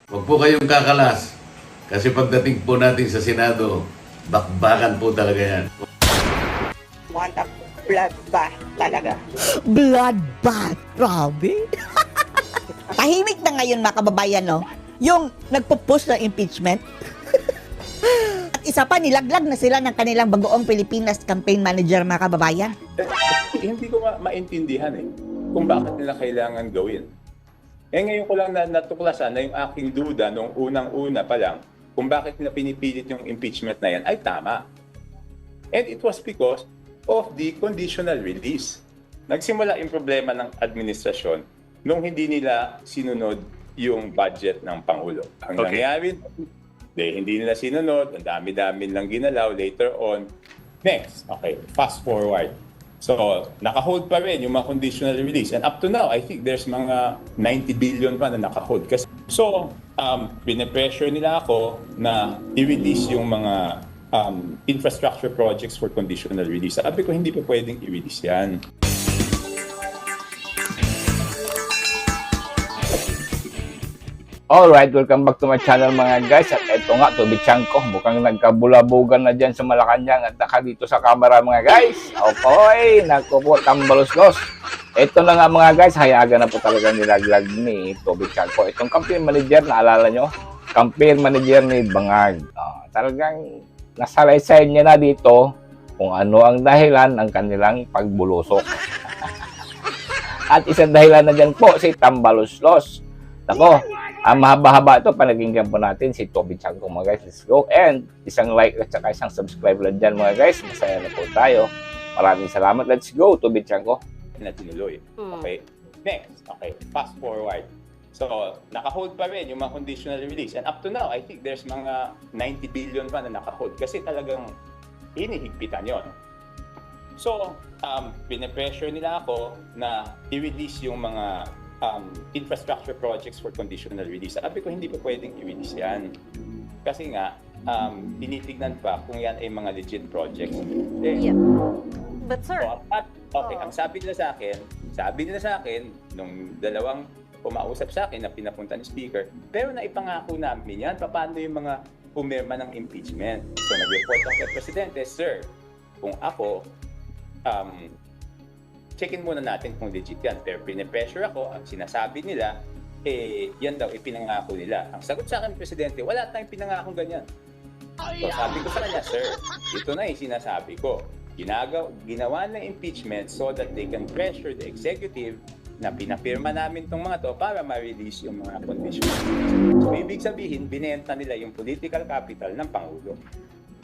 Huwag po kayong kakalas. Kasi pagdating po natin sa Senado, bakbakan po talaga yan. Want a bloodbath talaga. Bloodbath, grabe. Tahimik na ngayon mga kababayan, no? Yung nagpo-post ng impeachment. At isa pa, nilaglag na sila ng kanilang bagoong Pilipinas campaign manager mga kababayan. Hindi ko maintindihan kung bakit nila kailangan gawin. Ngayon ko lang natuklasan na yung aking duda nung unang-una pa lang kung bakit nila pinipilit yung impeachment na yan ay tama. And it was because of the conditional release. Nagsimula yung problema ng administrasyon nung hindi nila sinunod yung budget ng Pangulo. Ang nangyari, hindi nila sinunod, ang dami-dami lang ginalaw later on. Next, fast forward. So, naka-hold pa rin yung mga conditional release. And up to now, I think there's mga 90 billion pa na naka-hold. So, pinapressure nila ako na i-release yung mga infrastructure projects for conditional release. Sabi ko, hindi pa pwedeng i-release yan. Alright, welcome back to my channel mga guys. At eto nga, Tubig Tiangco. Mukhang nagkabulabugan na dyan sa Malacanang at naka dito sa camera mga guys. Okay, naku po, tambalos-los. Ito na nga mga guys, hayagan na po talaga nilaglag ni Tubig Tiangco. Itong campaign manager, naalala nyo? Campaign manager ni Bangag. Talagang nasalaysay niya na dito kung ano ang dahilan ng kanilang pagbulusok. At isang dahilan na dyan po, si tambalos-los. Ako, mahaba-haba ito, panaginggan po natin si Tubig Tiangco mga guys. Let's go. And isang like at saka isang subscribe lang dyan mga guys. Masaya na po tayo. Maraming salamat. Let's go, Tubig Tiangco. Na tinuloy. Okay. Next. Fast forward. So, naka-hold pa rin yung mga conditional release. And up to now, I think there's mga 90 billion pa na naka-hold. Kasi talagang inihigpitan yon. So, pinapressure nila ako na i-release yung mga infrastructure projects for conditional release. Sabi ko, hindi pa pwedeng i-release yan. Kasi nga, tinitignan pa kung yan ay mga legit projects. Yeah. But sir... Ang sabi nila sa akin, nung dalawang pumausap sa akin na pinapunta ni Speaker, pero naipangako namin yan, paano yung mga pumirma ng impeachment. So, nag-report ako kay Presidente, Sir, kung ako, checkin muna natin kung legit yan. Pero pinipressure ako, ang sinasabi nila, yan daw, ipinangako nila. Ang sagot sa akin, Presidente, wala tayong pinangakong ganyan. So sabi ko sa kanya, Sir, ito na yung sinasabi ko. Ginawa na impeachment so that they can pressure the executive na pinapirma namin itong mga to para ma-release yung mga conditions. So ibig sabihin, binenta nila yung political capital ng Pangulo.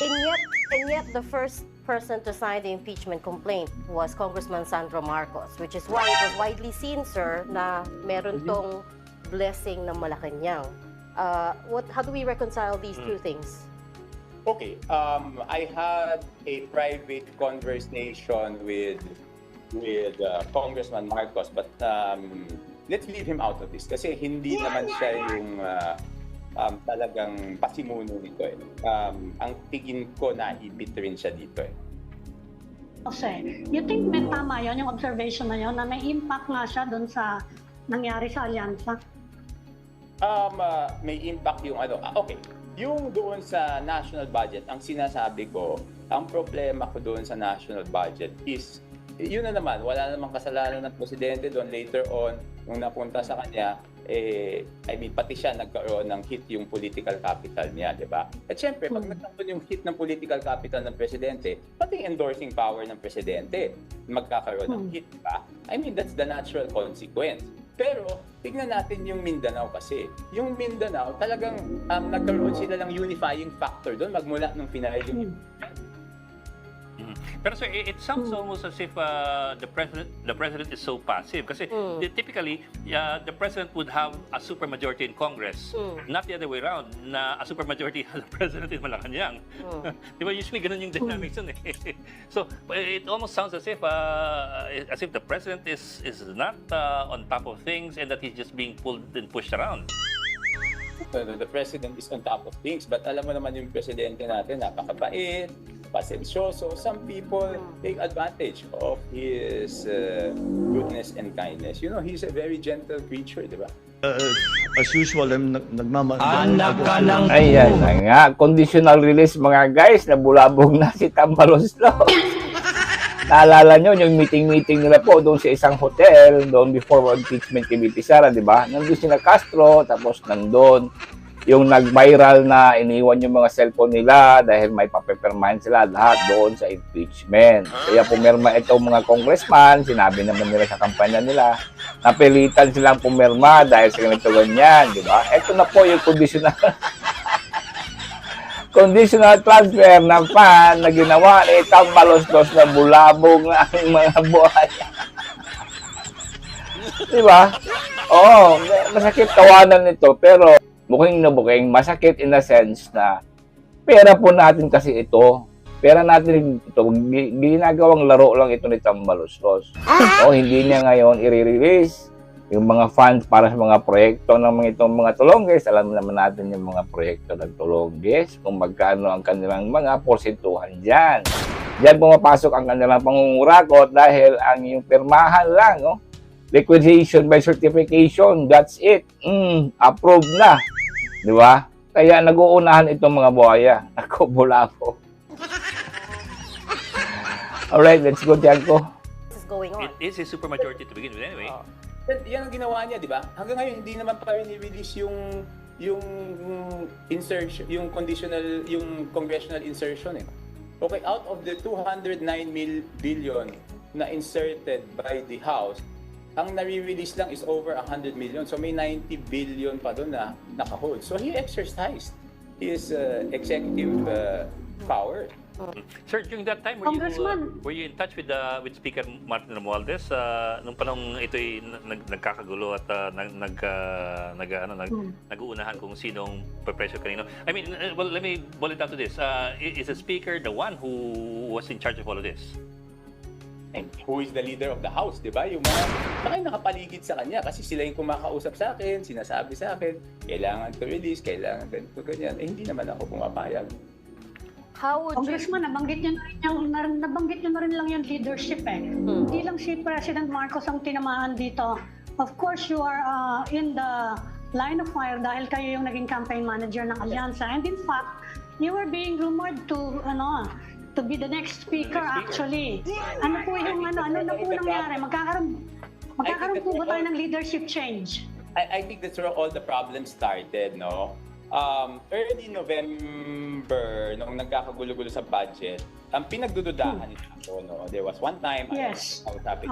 And yet, the first person to sign the impeachment complaint was Congressman Sandro Marcos, which is why it was widely seen, sir, na meron tong blessing ng Malacanang. How do we reconcile these two things? Okay, I had a private conversation with Congressman Marcos, but let's leave him out of this kasi hindi naman siya yung talagang pasimuno nito ang tingin ko na ipit rin siya dito Jose, you think may tama yun, yung observation na yun, na may impact nga siya doon sa nangyari sa alyansa? May impact yung okay. Yung doon sa national budget, ang sinasabi ko, ang problema ko doon sa national budget is, yun na naman, wala namang kasalanan ng presidente doon later on, nung napunta sa kanya, pati siya nagkaroon ng hit yung political capital niya, di ba? At syempre, pag nagkaroon yung hit ng political capital ng presidente, pati endorsing power ng presidente, magkakaroon ng hit, di ba? That's the natural consequence. Pero, tignan natin yung Mindanao kasi. Yung Mindanao, talagang nagkaroon sila ng unifying factor doon magmula nung final yung Pero sir, it sounds almost as if the president is so passive. Kasi typically, the president would have a supermajority in Congress, not the other way around, na a supermajority has a president in Malacanang. Di ba? Usually, ganun yung dynamics yun eh. So, it almost sounds as if the president is not on top of things and that he's just being pulled and pushed around. The president is on top of things, but alam mo naman yung presidente natin, napakabait, pasensyoso. Some people take advantage of his goodness and kindness. You know, he's a very gentle creature, di ba? as usual, Ayan na nga, conditional release mga guys, nabulabog na si Tambaloslos. Naalala nyo, yung meeting nila po doon sa isang hotel, doon before impeachment kay BP Sara, di ba? Nandun sila Castro, tapos nandun yung nag-viral na iniwan yung mga cellphone nila dahil may papipirmahin sila lahat doon sa impeachment. Kaya pumirma itong mga congressman, sinabi naman nila sa kampanya nila, napilitan silang pumirma dahil sa ganito ganyan, di ba? Ito na po yung conditional transfer ng fan na ginawa ni Tambaloslos na bulabog na ang mga buhay. Di ba? Oo, masakit tawanan nito, pero buking na buking, masakit in a sense na pera po natin kasi ito. Pera natin ito, ginagawang laro lang ito ni Tambaloslos. O hindi niya ngayon i-release yung mga funds para sa mga proyekto ng mga itong mga tulongges. Alam naman natin yung mga proyekto ng tulongges, kung magkano ang kanilang mga porsentuhan dyan. Diyan pumapasok ang kanilang pangungurakot dahil ang yung pirmahan lang, no? Liquidation by certification, that's it. Approved na. Di ba? Kaya nag-uunahan itong mga buhaya. Ako, bulabo. Alright, let's go, Tiago. This is going on. It is a supermajority to begin with anyway. Yan ang ginawa niya, di ba? Hanggang ngayon, hindi naman pa ni-release yung insertion, yung conditional, yung congressional insertion eh. Okay, out of the 209 billion na inserted by the House, ang nare-release lang is over 100 million. So may 90 billion pa doon na nakahold. So he exercised his executive power. Sir, during that time, were you in touch with Speaker Martin Romualdez nung panong ito'y nagkakagulo at nag-uunahan kung sinong pe-pressure kanino? I mean, well, let me boil it down to this. Is the Speaker the one who was in charge of all of this? And who is the leader of the House, di ba? Yung mga nakapaligid sa kanya kasi sila yung kumakausap sa akin, sinasabi sa akin, kailangan to release, kailangan to ganyan. Eh, hindi naman ako pumapayag. How would Congressman, nabanggit niyo na rin lang yung leadership eh. Hindi lang si President Marcos ang tinamaan dito. Of course, you are in the line of fire dahil kayo yung naging campaign manager ng Alyansa. And in fact, you were being rumored to be the next speaker actually. Ano po yung ano na po nangyari? Magkakaroon po ba tayo ng leadership change? I think that's where all the problems started, no? Early November, nung nagkakagulo-gulo sa budget, ang pinagdududahan nito, no? There was one time, Yes. sabi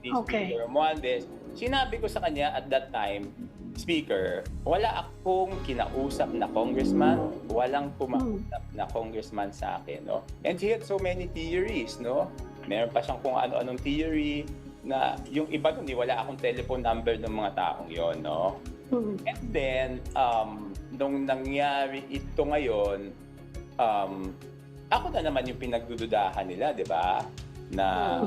Okay. Speaker Romualdez, sinabi ko sa kanya at that time, Speaker, wala akong kinausap na congressman, walang pumausap na congressman sa akin, no? And he had so many theories, no? Meron pa siyang kung ano-anong theory na yung iba doon, wala akong telephone number ng mga taong yon, no? And then, nung nangyari ito ngayon, ako na naman yung pinagdududahan nila, di ba? Na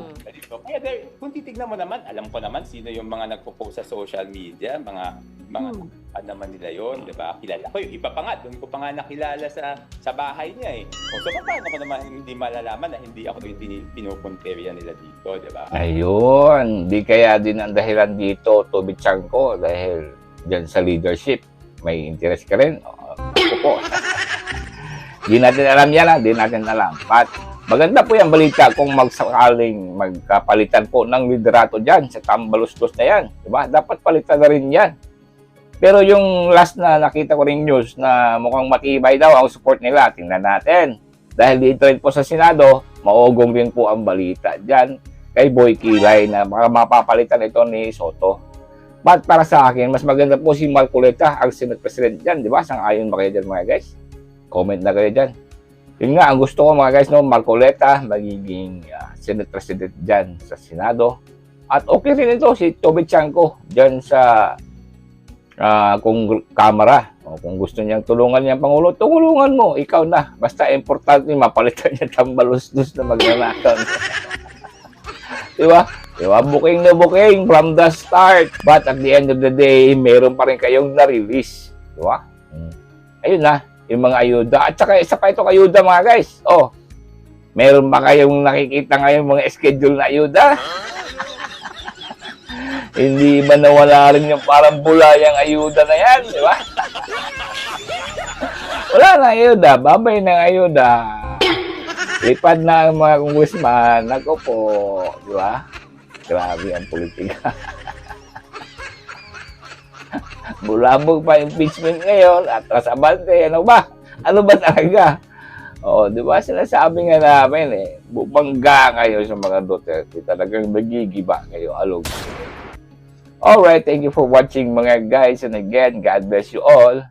kaya kung titignan mo naman, alam ko naman sino yung mga nagpo-post sa social media, mga naman nila yon, di ba? Kilala ko yung iba pa nga, doon ko pa nga nakilala sa bahay niya eh. So paano ko naman hindi malalaman na hindi ako yung pinupunteriya nila dito, di ba? Ayun, di kaya din ang dahilan dito, Toby Chanko, dahil dyan sa leadership, may interest ka rin? Opo. Di natin alam yan, di natin alam. But maganda po yung balita kung magsakaling magkapalitan po ng liderato dyan sa Tambaloslos na yan. Diba? Dapat palitan na rin yan. Pero yung last na nakita ko rin news na mukhang matibay daw ang support nila, tingnan natin. Dahil dito rin po sa Senado, maugong rin po ang balita dyan kay Boy Kilay na mapapalitan ito ni Soto. But para sa akin, mas maganda po si Marcoleta ang Senate President dyan. Diba? Sang-ayon ba kayo dyan mga guys? Comment na kayo dyan. Yun nga, ang gusto ko mga guys, no, Marcoleta magiging Senate President dyan sa Senado. At okay rin ito si Toby Chanko dyan sa Kamara. O, kung gusto niyang tulungan niyang Pangulo, tulungan mo, ikaw na. Basta importante, mapalitan niya Tambaloslos na magnanakaw. Diba? Diba? Booking na booking from the start. But at the end of the day, meron pa rin kayong na-release. Diba? Ayun na. Yung mga ayuda. At saka isa pa itong ayuda mga guys. Oh, meron ba kayong nakikita ngayon mga schedule na ayuda? Hindi ba nawala rin yung parang bulayang ayuda na yan, di ba? Wala na ayuda, babay ng ayuda. Lipad na ang mga congressman, ako po, di ba? Grabe ang politika. Bulabog pa impeachment ngayon, atras abante, ano ba? Ano ba talaga? O, di ba sinasabi nga namin bumangga kayo sa mga Duterte, talagang nagigiba kayo, alog. Alright, thank you for watching mga guys, and again, God bless you all.